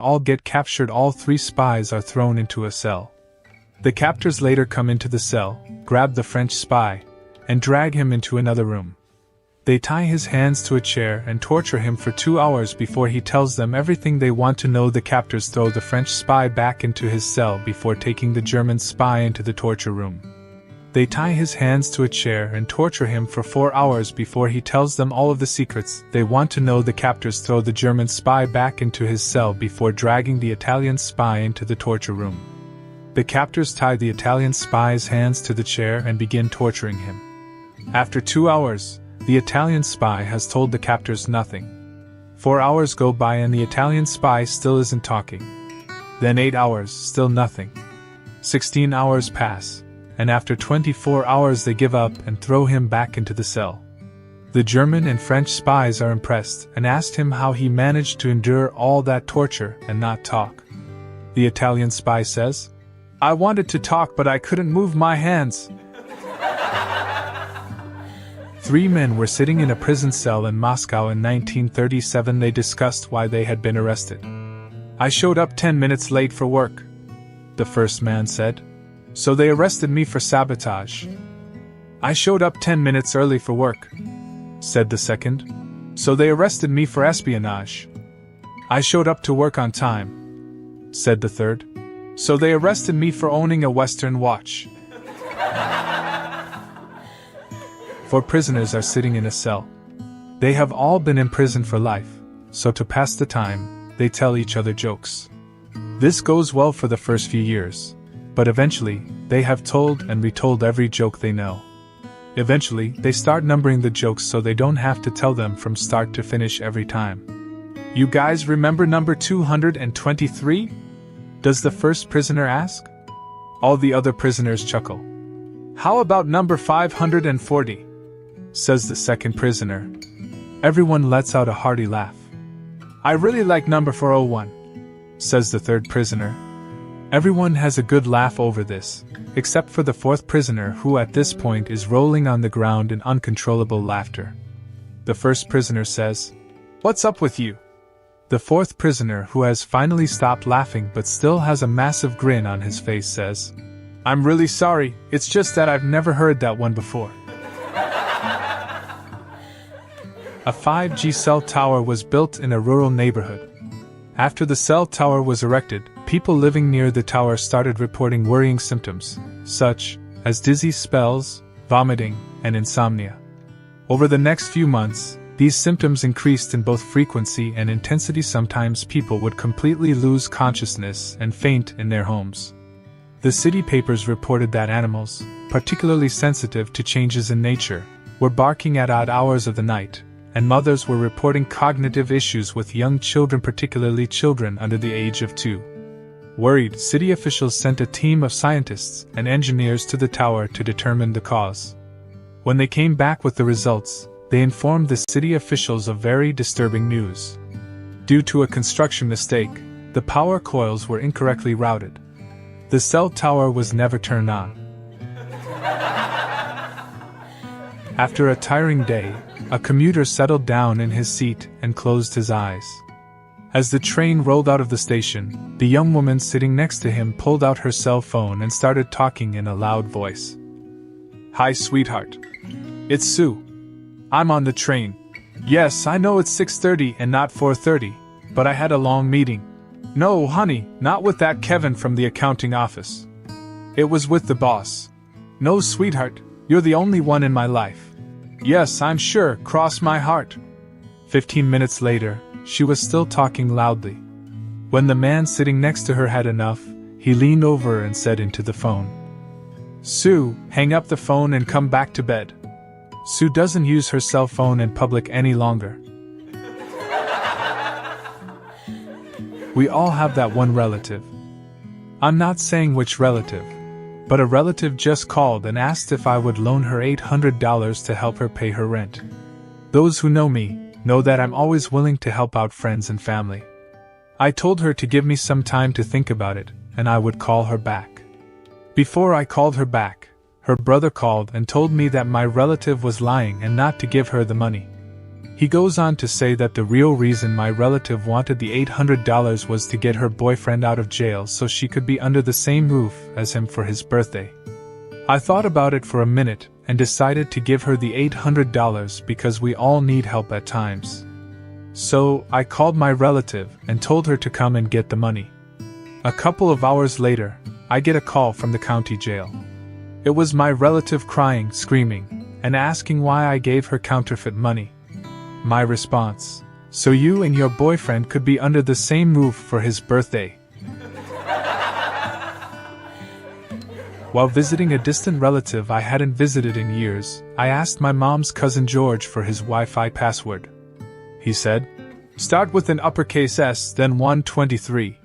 all get captured. All 3 spies are thrown into a cell. The captors later come into the cell, grab the French spy, and drag him into another room. They tie his hands to a chair and torture him for 2 hours before he tells them everything they want to know. The captors throw the French spy back into his cell before taking the German spy into the torture room. They tie his hands to a chair and torture him for 4 hours before he tells them all of the secrets they want to know. The captors throw the German spy back into his cell before dragging the Italian spy into the torture room. The captors tie the Italian spy's hands to the chair and begin torturing him. After 2 hours, the Italian spy has told the captors nothing. 4 hours go by and the Italian spy still isn't talking. Then 8 hours, still nothing. 16 hours pass, and after 24 hours they give up and throw him back into the cell. The German and French spies are impressed and asked him how he managed to endure all that torture and not talk. The Italian spy says, "I wanted to talk but I couldn't move my hands." 3 men were sitting in a prison cell in Moscow in 1937. They discussed why they had been arrested. "I showed up 10 minutes late for work," the first man said. "So they arrested me for sabotage." "I showed up 10 minutes early for work," said the second. "So they arrested me for espionage." "I showed up to work on time," said the third. "So they arrested me for owning a Western watch." 4 prisoners are sitting in a cell. They have all been in prison for life, so to pass the time, they tell each other jokes. This goes well for the first few years, but eventually, they have told and retold every joke they know. Eventually, they start numbering the jokes so they don't have to tell them from start to finish every time. "You guys remember number 223? Does the first prisoner ask? All the other prisoners chuckle. "How about number 540? Says the second prisoner. Everyone lets out a hearty laugh. "I really like number 401, says the third prisoner. Everyone has a good laugh over this, except for the fourth prisoner who at this point is rolling on the ground in uncontrollable laughter. The first prisoner says, "What's up with you?" The fourth prisoner, who has finally stopped laughing but still has a massive grin on his face, says, "I'm really sorry, it's just that I've never heard that one before." A 5G cell tower was built in a rural neighborhood. After the cell tower was erected, people living near the tower started reporting worrying symptoms, such as dizzy spells, vomiting, and insomnia. Over the next few months, these symptoms increased in both frequency and intensity. Sometimes people would completely lose consciousness and faint in their homes. The city papers reported that animals, particularly sensitive to changes in nature, were barking at odd hours of the night, and mothers were reporting cognitive issues with young children, particularly children under the age of 2. Worried, city officials sent a team of scientists and engineers to the tower to determine the cause. When they came back with the results, they informed the city officials of very disturbing news. Due to a construction mistake, the power coils were incorrectly routed. The cell tower was never turned on. After a tiring day, a commuter settled down in his seat and closed his eyes. As the train rolled out of the station, the young woman sitting next to him pulled out her cell phone and started talking in a loud voice. "Hi, sweetheart. It's Sue. I'm on the train. Yes, I know it's 6:30 and not 4:30, but I had a long meeting. No, honey, not with that Kevin from the accounting office. It was with the boss. No, sweetheart, you're the only one in my life. Yes, I'm sure, cross my heart." 15 minutes later, she was still talking loudly. When the man sitting next to her had enough, he leaned over and said into the phone, "Sue, hang up the phone and come back to bed. Sue doesn't use her cell phone in public any longer." We all have that one relative. I'm not saying which relative, but a relative just called and asked if I would loan her $800 to help her pay her rent. Those who know me know that I'm always willing to help out friends and family. I told her to give me some time to think about it, and I would call her back. Before I called her back, her brother called and told me that my relative was lying and not to give her the money. He goes on to say that the real reason my relative wanted the $800 was to get her boyfriend out of jail so she could be under the same roof as him for his birthday. I thought about it for a minute and decided to give her the $800 because we all need help at times. So, I called my relative and told her to come and get the money. A couple of hours later, I get a call from the county jail. It was my relative crying, screaming, and asking why I gave her counterfeit money. My response: so you and your boyfriend could be under the same roof for his birthday. While visiting a distant relative I hadn't visited in years, I asked my mom's cousin George for his Wi-Fi password. He said, "Start with an uppercase S, then 123.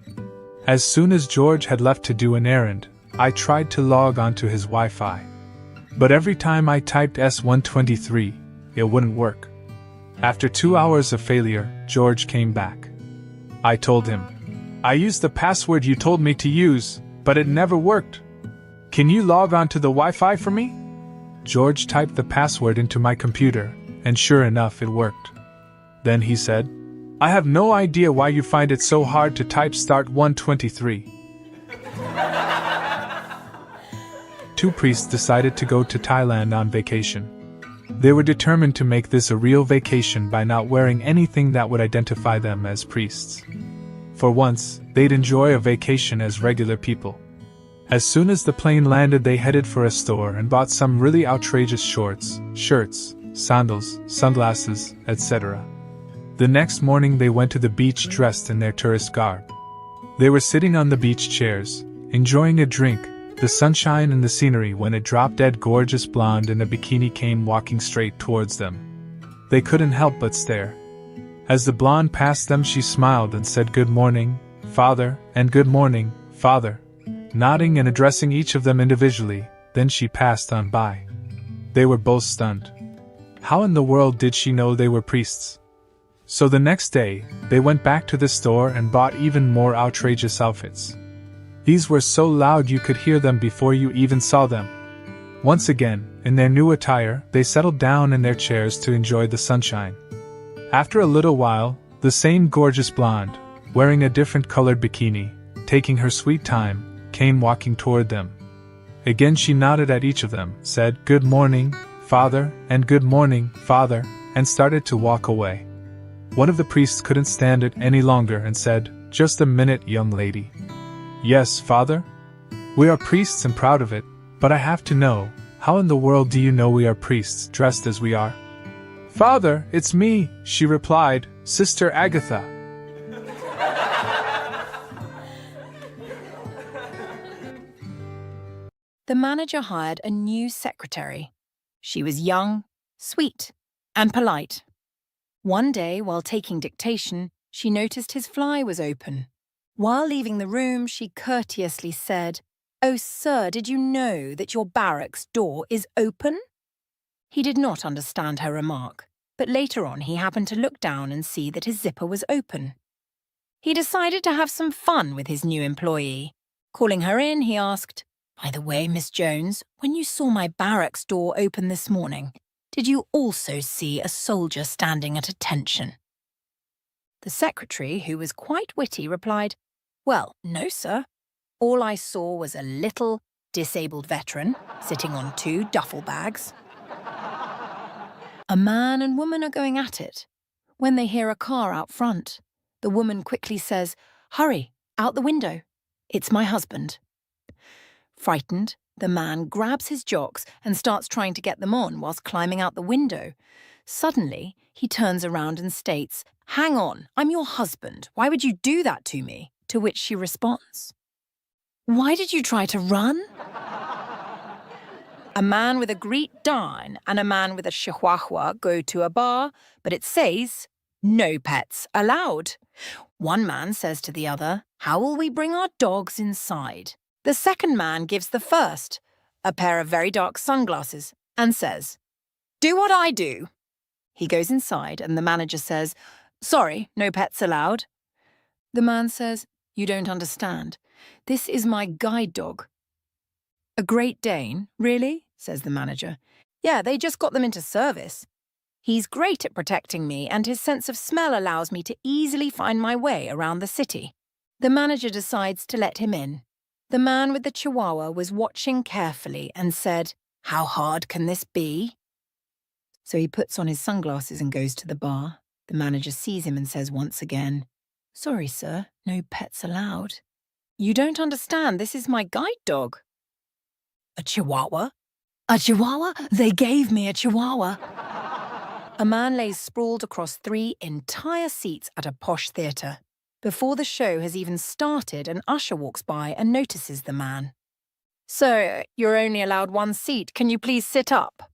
As soon as George had left to do an errand, I tried to log onto his Wi-Fi. But every time I typed S123, it wouldn't work. After 2 hours of failure, George came back. I told him, "I used the password you told me to use, but it never worked. Can you log on to the Wi-Fi for me?" George typed the password into my computer, and sure enough it worked. Then he said, "I have no idea why you find it so hard to type start 123. Two priests decided to go to Thailand on vacation. They were determined to make this a real vacation by not wearing anything that would identify them as priests. For once, they'd enjoy a vacation as regular people. As soon as the plane landed, they headed for a store and bought some really outrageous shorts, shirts, sandals, sunglasses, etc. The next morning they went to the beach dressed in their tourist garb. They were sitting on the beach chairs, enjoying a drink, the sunshine and the scenery, when a drop-dead gorgeous blonde in a bikini came walking straight towards them. They couldn't help but stare. As the blonde passed them, she smiled and said, "Good morning, Father," and "Good morning, Father," nodding and addressing each of them individually. Then she passed on by. They were both stunned. How in the world did she know they were priests? So the next day, they went back to the store and bought even more outrageous outfits. These were so loud you could hear them before you even saw them. Once again, in their new attire, they settled down in their chairs to enjoy the sunshine. After a little while, the same gorgeous blonde, wearing a different colored bikini, taking her sweet time, came walking toward them. Again she nodded at each of them, said, "Good morning, Father," and "Good morning, Father," and started to walk away. One of the priests couldn't stand it any longer and said, "Just a minute, young lady." "Yes, Father? We are priests and proud of it, but I have to know, how in the world do you know we are priests dressed as we are?" "Father, it's me," she replied, "Sister Agatha." The manager hired a new secretary. She was young, sweet, and polite. One day, while taking dictation, she noticed his fly was open. While leaving the room, she courteously said, "Oh, sir, did you know that your barracks door is open?" He did not understand her remark, but later on he happened to look down and see that his zipper was open. He decided to have some fun with his new employee. Calling her in, he asked, "By the way, Miss Jones, when you saw my barracks door open this morning, did you also see a soldier standing at attention?" The secretary, who was quite witty, replied, "Well, no, sir. All I saw was a little, disabled veteran sitting on 2 duffel bags. A man and woman are going at it. When they hear a car out front, the woman quickly says, 'Hurry, out the window. It's my husband.' Frightened, the man grabs his jocks and starts trying to get them on whilst climbing out the window. Suddenly, he turns around and states, 'Hang on, I'm your husband. Why would you do that to me?' To which she responds, 'Why did you try to run?' A man with a Great Dane and a man with a Chihuahua go to a bar, but it says, 'No pets allowed.' One man says to the other, 'How will we bring our dogs inside?' The second man gives the first a pair of very dark sunglasses and says, 'Do what I do.' He goes inside and the manager says, 'Sorry, no pets allowed.' The man says, 'You don't understand. This is my guide dog.' 'A Great Dane, really?' says the manager. 'Yeah, they just got them into service.' He's great at protecting me, and his sense of smell allows me to easily find my way around the city. The manager decides to let him in. The man with the chihuahua was watching carefully and said, "How hard can this be?" So he puts on his sunglasses and goes to the bar. The manager sees him and says once again, "Sorry, sir, no pets allowed." "You don't understand, this is my guide dog." "A chihuahua? A chihuahua? They gave me a chihuahua." A man lays sprawled across 3 entire seats at a posh theatre. Before the show has even started, an usher walks by and notices the man. "Sir, you're only allowed 1 seat. Can you please sit up?"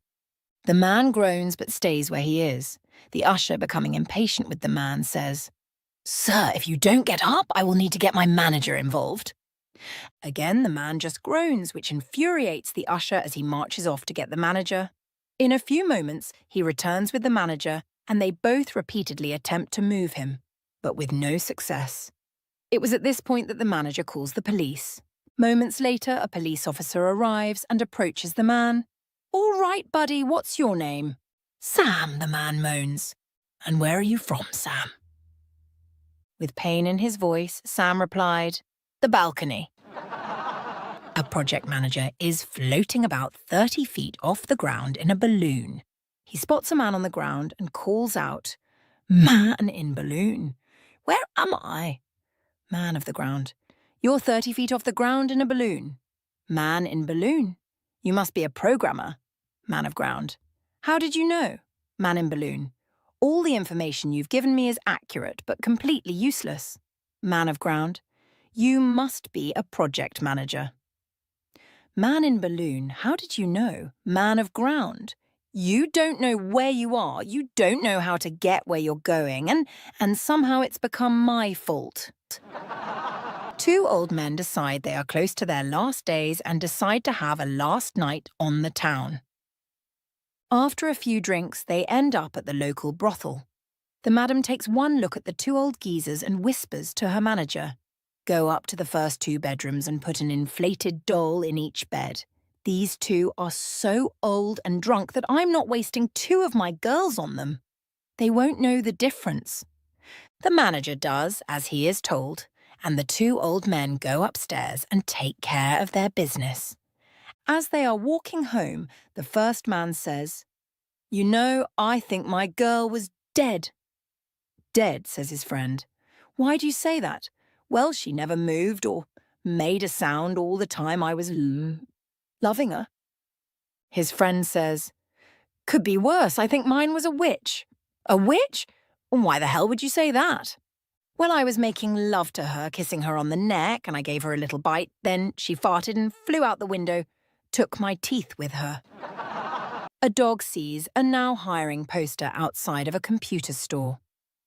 The man groans but stays where he is. The usher, becoming impatient with the man, says, "Sir, if you don't get up, I will need to get my manager involved." Again, the man just groans, which infuriates the usher as he marches off to get the manager. In a few moments, he returns with the manager, and they both repeatedly attempt to move him, but with no success. It was at this point that the manager calls the police. Moments later, a police officer arrives and approaches the man. "All right, buddy, what's your name?" "Sam," the man moans. "And where are you from, Sam?" With pain in his voice, Sam replied, "The balcony." A project manager is floating about 30 feet off the ground in a balloon. He spots a man on the ground and calls out, "Man in balloon. Where am I?" Man of the ground. "You're 30 feet off the ground in a balloon." Man in balloon. "You must be a programmer." Man of ground. "How did you know?" Man in balloon. "All the information you've given me is accurate, but completely useless." Man of ground. "You must be a project manager." Man in balloon, "How did you know?" Man of ground. "You don't know where you are, you don't know how to get where you're going, and somehow it's become my fault." 2 old men decide they are close to their last days and decide to have a last night on the town. After a few drinks, they end up at the local brothel. The madam takes one look at the 2 old geezers and whispers to her manager, "Go up to the first 2 bedrooms and put an inflated doll in each bed. These 2 are so old and drunk that I'm not wasting 2 of my girls on them. They won't know the difference." The manager does as he is told, and the 2 old men go upstairs and take care of their business. As they are walking home, the first man says, "You know, I think my girl was dead." "Dead," says his friend. "Why do you say that?" "Well, she never moved or made a sound all the time I was loving her." His friend says, "Could be worse. I think mine was a witch." "A witch? Why the hell would you say that?" "Well, I was making love to her, kissing her on the neck, and I gave her a little bite. Then she farted and flew out the window, took my teeth with her." A dog sees a now hiring poster outside of a computer store.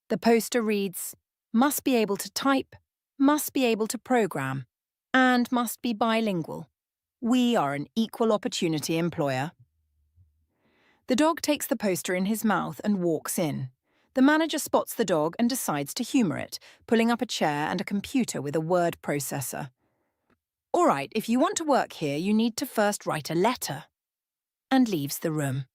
The poster reads, "Must be able to type, must be able to program, and must be bilingual. We are an equal opportunity employer." The dog takes the poster in his mouth and walks in. The manager spots the dog and decides to humor it, pulling up a chair and a computer with a word processor. "All right, if you want to work here, you need to first write a letter," and leaves the room.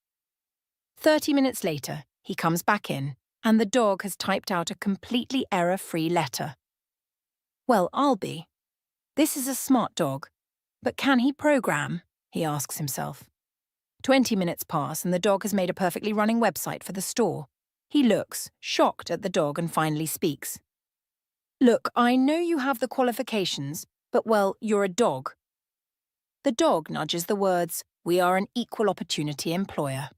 30 minutes later, he comes back in, and the dog has typed out a completely error-free letter. "Well, I'll be. This is a smart dog, but can he program?" he asks himself. 20 minutes pass and the dog has made a perfectly running website for the store. He looks, shocked at the dog, and finally speaks. "Look, I know you have the qualifications, but well, you're a dog." The dog nudges the words, "We are an equal opportunity employer,"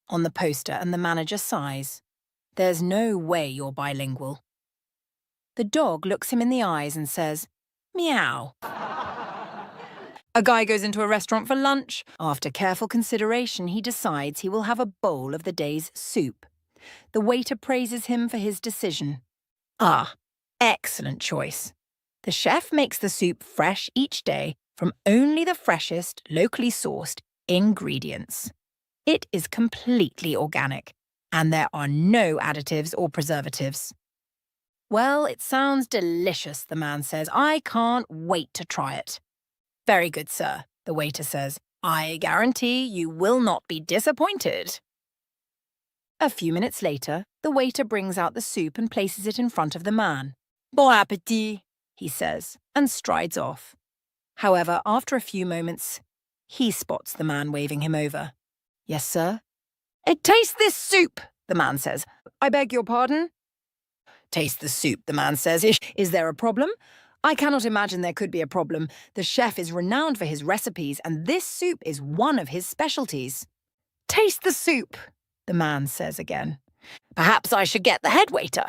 on the poster, and the manager sighs. "There's no way you're bilingual." The dog looks him in the eyes and says, "Meow." A guy goes into a restaurant for lunch. After careful consideration, he decides he will have a bowl of the day's soup. The waiter praises him for his decision. "Ah, excellent choice. The chef makes the soup fresh each day from only the freshest, locally sourced ingredients. It is completely organic, and there are no additives or preservatives." "Well, it sounds delicious," the man says. "I can't wait to try it." "Very good, sir," the waiter says. "I guarantee you will not be disappointed." A few minutes later, the waiter brings out the soup and places it in front of the man. Bon appétit, he says, and strides off. However, after a few moments, he spots the man waving him over. Yes, sir? Taste this soup, the man says. I beg your pardon? Taste the soup, the man says. Is there a problem? I cannot imagine there could be a problem. The chef is renowned for his recipes, and this soup is one of his specialties. Taste the soup, the man says again. Perhaps I should get the head waiter,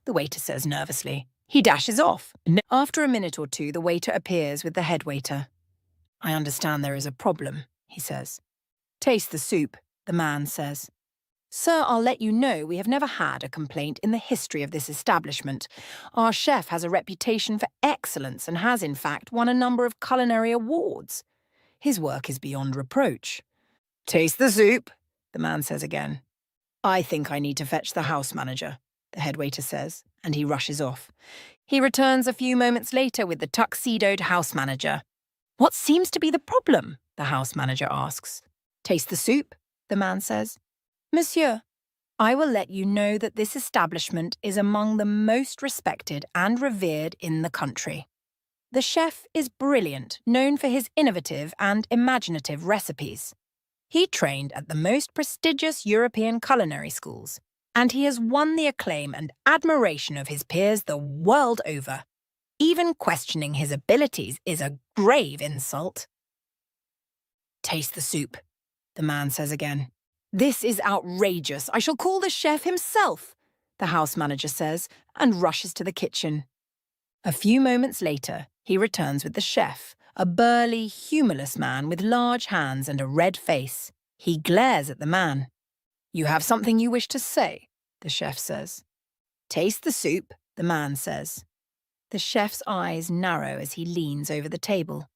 the waiter says nervously. He dashes off. After a minute or two, the waiter appears with the head waiter. I understand there is a problem, he says. Taste the soup, the man says. Sir, I'll let you know we have never had a complaint in the history of this establishment. Our chef has a reputation for excellence and has, in fact, won a number of culinary awards. His work is beyond reproach. Taste the soup, the man says again. I think I need to fetch the house manager, the head waiter says, and he rushes off. He returns a few moments later with the tuxedoed house manager. What seems to be the problem? The house manager asks. Taste the soup, the man says. Monsieur, I will let you know that this establishment is among the most respected and revered in the country. The chef is brilliant, known for his innovative and imaginative recipes. He trained at the most prestigious European culinary schools, and he has won the acclaim and admiration of his peers the world over. Even questioning his abilities is a grave insult. Taste the soup, the man says again. This is outrageous. I shall call the chef himself, the house manager says, and rushes to the kitchen. A few moments later, he returns with the chef, a burly, humorless man with large hands and a red face. He glares at the man. You have something you wish to say, the chef says. Taste the soup, the man says. The chef's eyes narrow as he leans over the table.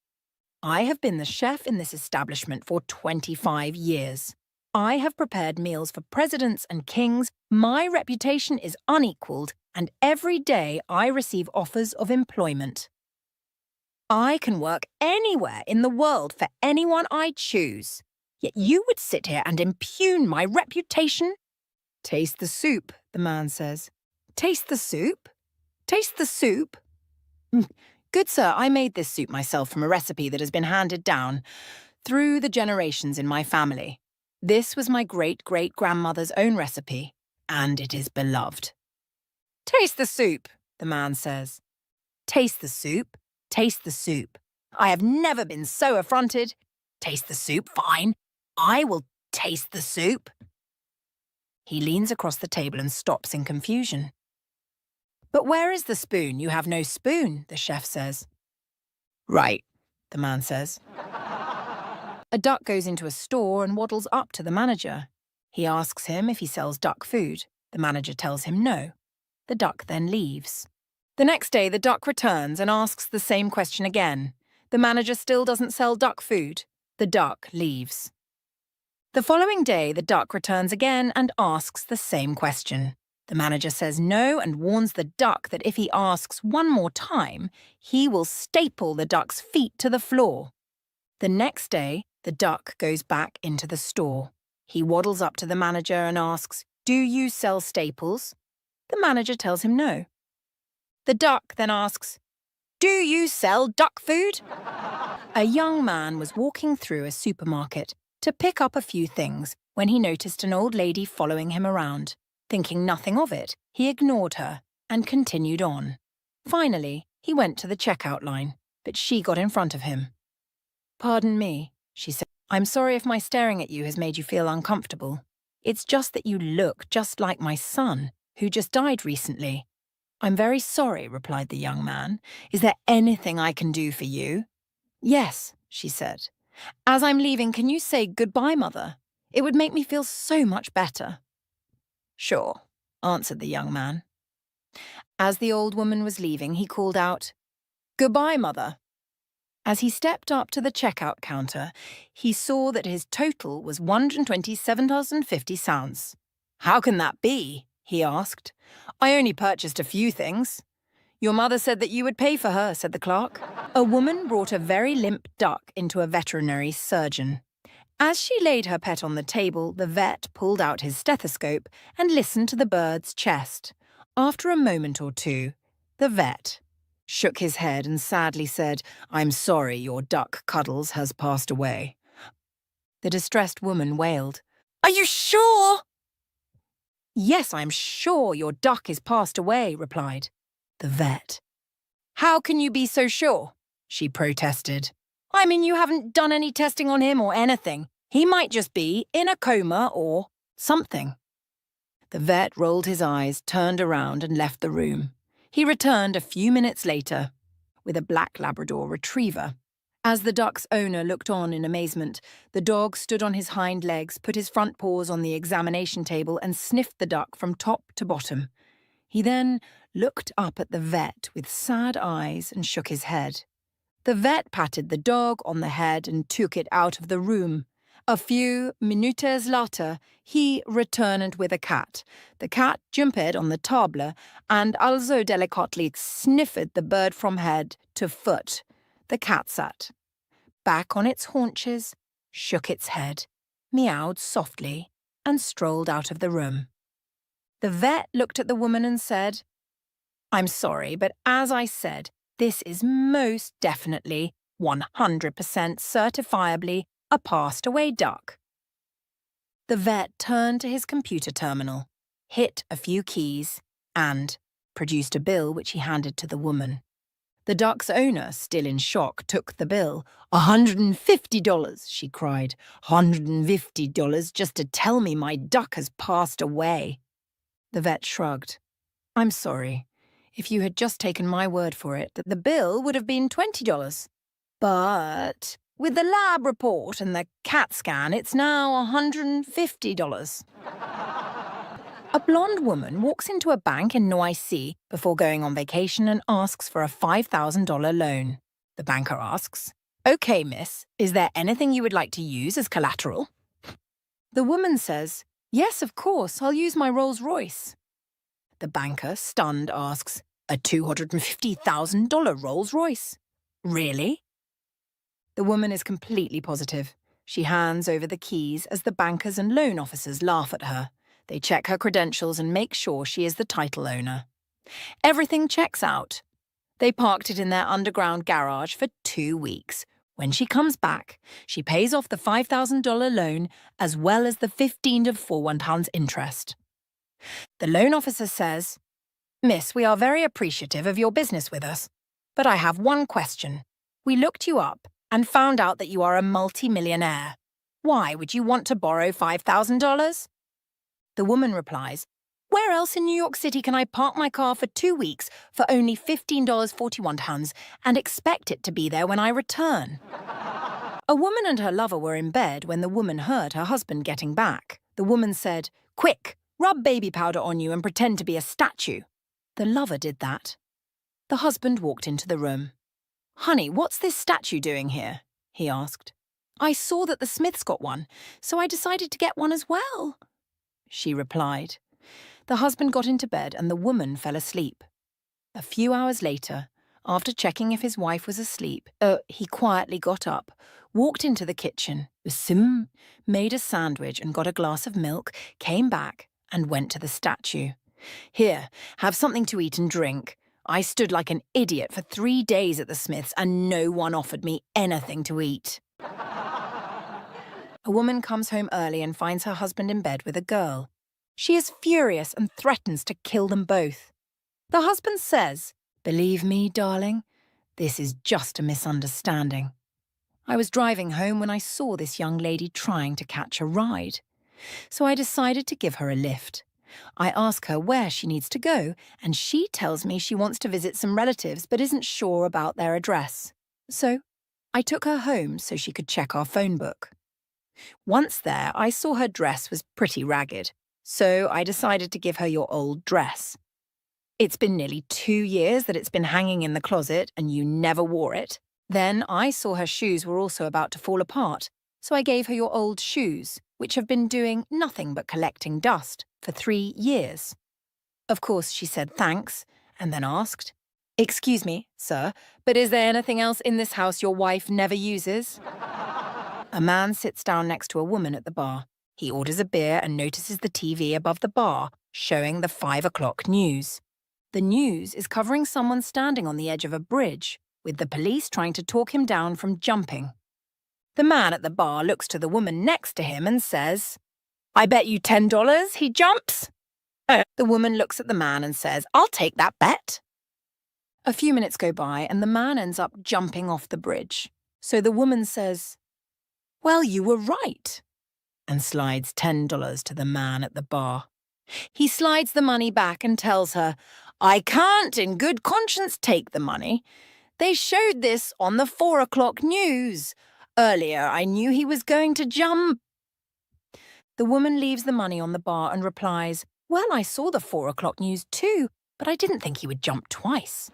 I have been the chef in this establishment for 25 years. I have prepared meals for presidents and kings. My reputation is unequaled, and every day I receive offers of employment. I can work anywhere in the world for anyone I choose. Yet you would sit here and impugn my reputation? Taste the soup, the man says. Taste the soup? Taste the soup? Good sir, I made this soup myself from a recipe that has been handed down through the generations in my family. This was my great-great-grandmother's own recipe, and it is beloved. Taste the soup, the man says. Taste the soup, taste the soup. I have never been so affronted. Taste the soup, fine. I will taste the soup. He leans across the table and stops in confusion. But where is the spoon? You have no spoon, the chef says. Right, the man says. A duck goes into a store and waddles up to the manager. He asks him if he sells duck food. The manager tells him no. The duck then leaves. The next day, the duck returns and asks the same question again. The manager still doesn't sell duck food. The duck leaves. The following day, the duck returns again and asks the same question. The manager says no and warns the duck that if he asks one more time, he will staple the duck's feet to the floor. The next day, the duck goes back into the store. He waddles up to the manager and asks, Do you sell staples? The manager tells him no. The duck then asks, Do you sell duck food? A young man was walking through a supermarket to pick up a few things when he noticed an old lady following him around. Thinking nothing of it, he ignored her and continued on. Finally, he went to the checkout line, but she got in front of him. Pardon me, she said. I'm sorry if my staring at you has made you feel uncomfortable. It's just that you look just like my son, who just died recently. I'm very sorry, replied the young man. Is there anything I can do for you? Yes, she said. As I'm leaving, can you say goodbye, Mother? It would make me feel so much better. Sure, answered the young man. As the old woman was leaving, he called out, Goodbye, Mother. As he stepped up to the checkout counter, he saw that his total was 127,050 sounds. How can that be? He asked. I only purchased a few things. Your mother said that you would pay for her, said the clerk. A woman brought a very limp duck into a veterinary surgeon. As she laid her pet on the table, the vet pulled out his stethoscope and listened to the bird's chest. After a moment or two, the vet shook his head and sadly said, "I'm sorry, your duck Cuddles has passed away." The distressed woman wailed, "Are you sure?" "Yes, I'm sure your duck is passed away," replied the vet. "How can you be so sure?" she protested. "I mean, you haven't done any testing on him or anything. He might just be in a coma or something." The vet rolled his eyes, turned around and left the room. He returned a few minutes later with a black Labrador retriever. As the duck's owner looked on in amazement, the dog stood on his hind legs, put his front paws on the examination table and sniffed the duck from top to bottom. He then looked up at the vet with sad eyes and shook his head. The vet patted the dog on the head and took it out of the room. A few minutes later, he returned with a cat. The cat jumped on the table and also delicately sniffed the bird from head to foot. The cat sat back on its haunches, shook its head, meowed softly, and strolled out of the room. The vet looked at the woman and said, "I'm sorry, but as I said, this is most definitely, 100% certifiably, a passed-away duck." The vet turned to his computer terminal, hit a few keys, and produced a bill which he handed to the woman. The duck's owner, still in shock, took the bill. $150, she cried. $150 just to tell me my duck has passed away. The vet shrugged. "I'm sorry. If you had just taken my word for it, the bill would have been $20. But with the lab report and the CAT scan, it's now $150. A blonde woman walks into a bank in Noisy before going on vacation and asks for a $5,000 loan. The banker asks, "Okay, miss, is there anything you would like to use as collateral?" The woman says, "Yes, of course, I'll use my Rolls-Royce." The banker, stunned, asks, "A $250,000 Rolls-Royce? Really?" The woman is completely positive. She hands over the keys as the bankers and loan officers laugh at her. They check her credentials and make sure she is the title owner. Everything checks out. They parked it in their underground garage for 2 weeks. When she comes back, she pays off the $5,000 loan as well as the 15 £41 interest. The loan officer says, "Miss, we are very appreciative of your business with us, but I have one question. We looked you up and found out that you are a multi-millionaire. Why would you want to borrow $5,000? The woman replies, "Where else in New York City can I park my car for 2 weeks for only $15.41 and expect it to be there when I return?" A woman and her lover were in bed when the woman heard her husband getting back. The woman said, "Quick, rub baby powder on you and pretend to be a statue." The lover did that. The husband walked into the room. "Honey, what's this statue doing here?" he asked. "I saw that the Smiths got one, so I decided to get one as well," she replied. The husband got into bed and the woman fell asleep. A few hours later, after checking if his wife was asleep, he quietly got up, walked into the kitchen, made a sandwich and got a glass of milk, came back and went to the statue. "Here, have something to eat and drink. I stood like an idiot for 3 days at the Smiths and no one offered me anything to eat." A woman comes home early and finds her husband in bed with a girl. She is furious and threatens to kill them both. The husband says, "Believe me, darling, this is just a misunderstanding. I was driving home when I saw this young lady trying to catch a ride. So I decided to give her a lift. I ask her where she needs to go, and she tells me she wants to visit some relatives but isn't sure about their address. So I took her home so she could check our phone book. Once there, I saw her dress was pretty ragged, so I decided to give her your old dress. It's been nearly 2 years that it's been hanging in the closet and you never wore it. Then I saw her shoes were also about to fall apart, so I gave her your old shoes, which have been doing nothing but collecting dust for 3 years. Of course, she said thanks, and then asked, "Excuse me, sir, but is there anything else in this house your wife never uses?" A man sits down next to a woman at the bar. He orders a beer and notices the TV above the bar, showing the 5 o'clock news. The news is covering someone standing on the edge of a bridge, with the police trying to talk him down from jumping. The man at the bar looks to the woman next to him and says, "I bet you $10 he jumps." The woman looks at the man and says, "I'll take that bet." A few minutes go by and the man ends up jumping off the bridge. So the woman says, "Well, you were right," and slides $10 to the man at the bar. He slides the money back and tells her, "I can't in good conscience take the money. They showed this on the 4 o'clock news. Earlier I knew he was going to jump." The woman leaves the money on the bar and replies, "Well, I saw the 4 o'clock news too, but I didn't think he would jump twice."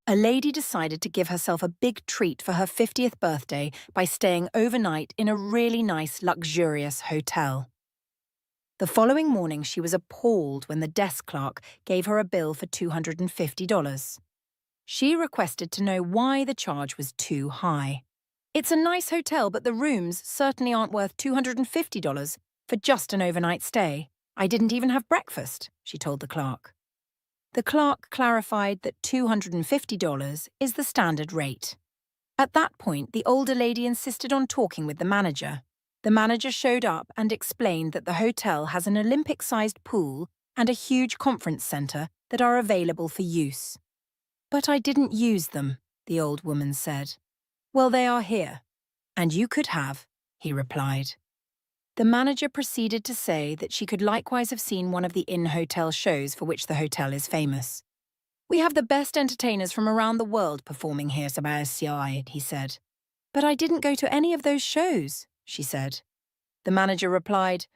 A lady decided to give herself a big treat for her 50th birthday by staying overnight in a really nice, luxurious hotel. The following morning, she was appalled when the desk clerk gave her a bill for $250. She requested to know why the charge was too high. "It's a nice hotel, but the rooms certainly aren't worth $250 for just an overnight stay. I didn't even have breakfast," she told the clerk. The clerk clarified that $250 is the standard rate. At that point, the older lady insisted on talking with the manager. The manager showed up and explained that the hotel has an Olympic-sized pool and a huge conference centre that are available for use. "But I didn't use them," the old woman said. "Well, they are here, and you could have," he replied. The manager proceeded to say that she could likewise have seen one of the in-hotel shows for which the hotel is famous. "We have the best entertainers from around the world performing here, he said. "But I didn't go to any of those shows," she said. The manager replied,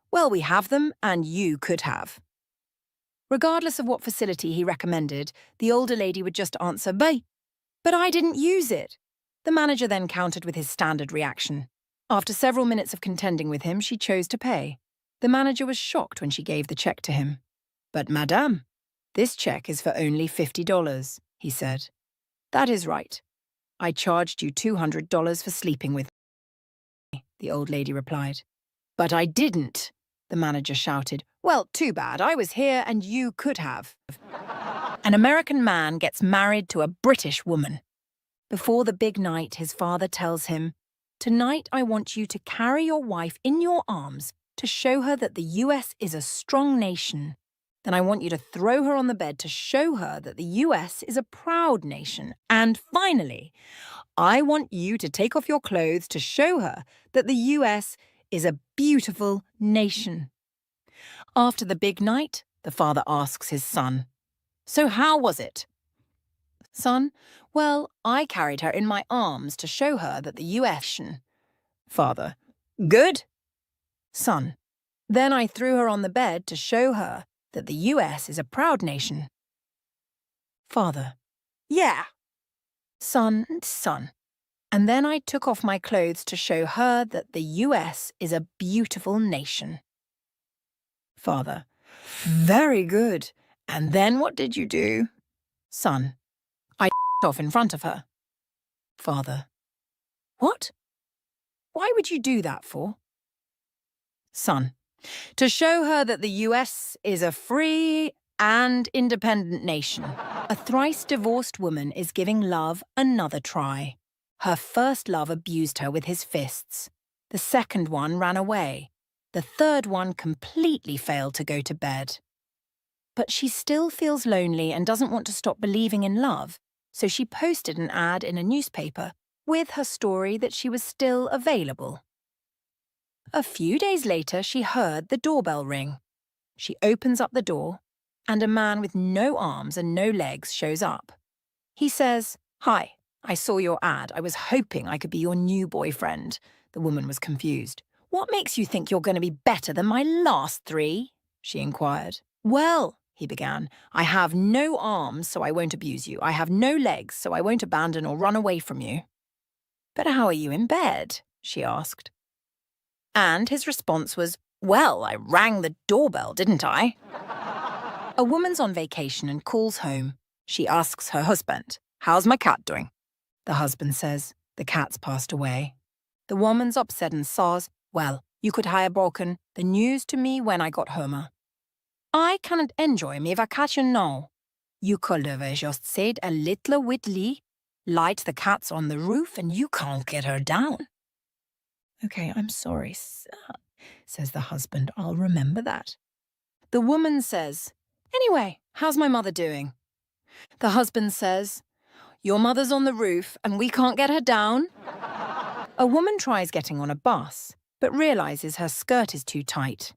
"Well, we have them, and you could have." Regardless of what facility he recommended, the older lady would just answer, "But I didn't use it." The manager then countered with his standard reaction. After several minutes of contending with him, she chose to pay. The manager was shocked when she gave the check to him. "But madame, this check is for only $50, he said. "That is right. I charged you $200 for sleeping with me," the old lady replied. "But I didn't," the manager shouted. "Well, too bad. I was here and you could have." An American man gets married to a British woman. Before the big night, his father tells him, "Tonight I want you to carry your wife in your arms to show her that the US is a strong nation. Then I want you to throw her on the bed to show her that the US is a proud nation. And finally, I want you to take off your clothes to show her that the US is a beautiful nation." After the big night, the father asks his son, "So how was it?" "Son, well, I carried her in my arms to show her that the US..." Father, "Good." Son, "Then I threw her on the bed to show her that the US is a proud nation." Father, "Yeah." Son, "And then I took off my clothes to show her that the US is a beautiful nation." Father, "Very good. And then what did you do?" Son, "I off in front of her." Father, "What? Why would you do that for?" Son, "To show her that the US is a free and independent nation." A thrice-divorced woman is giving love another try. Her first love abused her with his fists. The second one ran away. The third one completely failed to go to bed. But she still feels lonely and doesn't want to stop believing in love, so she posted an ad in a newspaper with her story that she was still available. A few days later, she heard the doorbell ring. She opens up the door, and a man with no arms and no legs shows up. He says, "Hi, I saw your ad. I was hoping I could be your new boyfriend." The woman was confused. "What makes you think you're going to be better than my last 3? She inquired. "Well," he began, "I have no arms, so I won't abuse you. I have no legs, so I won't abandon or run away from you." "But how are you in bed?" she asked. And his response was, "Well, I rang the doorbell, didn't I?" A woman's on vacation and calls home. She asks her husband, "How's my cat doing?" The husband says, "The cat's passed away." The woman's upset and says, "Well, you could hae broken the news to me when I got home. I cannot enjoy my vacation now. You could have just said a little Witty, light the cats on the roof and you can't get her down." "Okay, I'm sorry, sir," says the husband. "I'll remember that." The woman says, "Anyway, how's my mother doing?" The husband says, "Your mother's on the roof and we can't get her down." A woman tries getting on a bus, but realizes her skirt is too tight.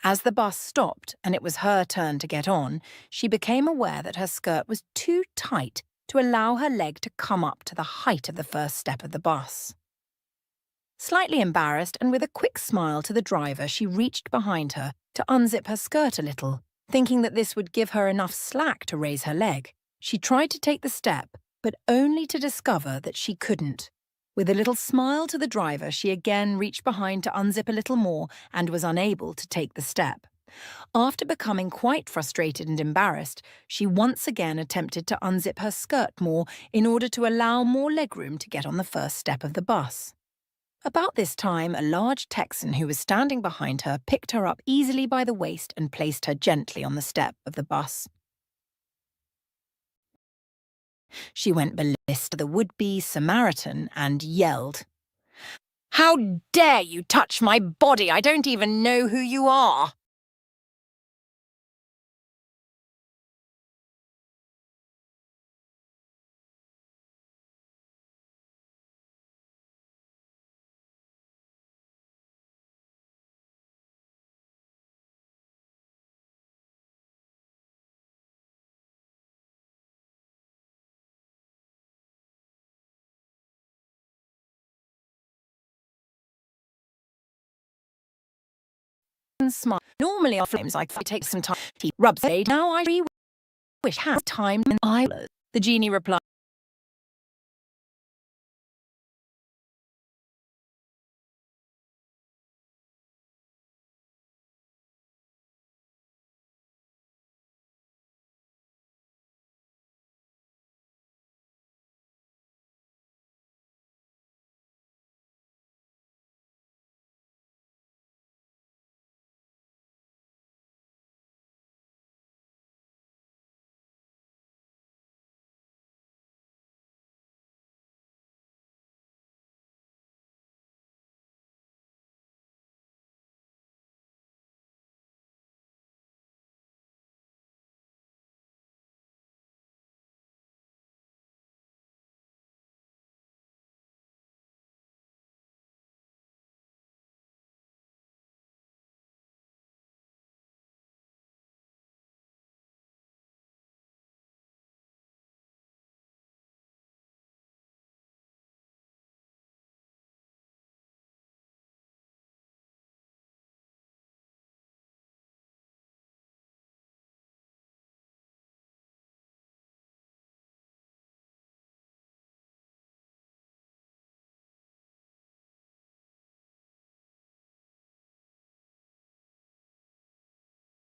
As the bus stopped and it was her turn to get on, she became aware that her skirt was too tight to allow her leg to come up to the height of the first step of the bus. Slightly embarrassed and with a quick smile to the driver, she reached behind her to unzip her skirt a little, thinking that this would give her enough slack to raise her leg. She tried to take the step, but only to discover that she couldn't. With a little smile to the driver, she again reached behind to unzip a little more and was unable to take the step. After becoming quite frustrated and embarrassed, she once again attempted to unzip her skirt more in order to allow more legroom to get on the first step of the bus. About this time, a large Texan who was standing behind her picked her up easily by the waist and placed her gently on the step of the bus. She went ballistic to the would-be Samaritan and yelled, "How dare you touch my body? I don't even know who you are." And smile. Normally our flames I take some time. He rubs it. Now I wish have time and I. The genie replied,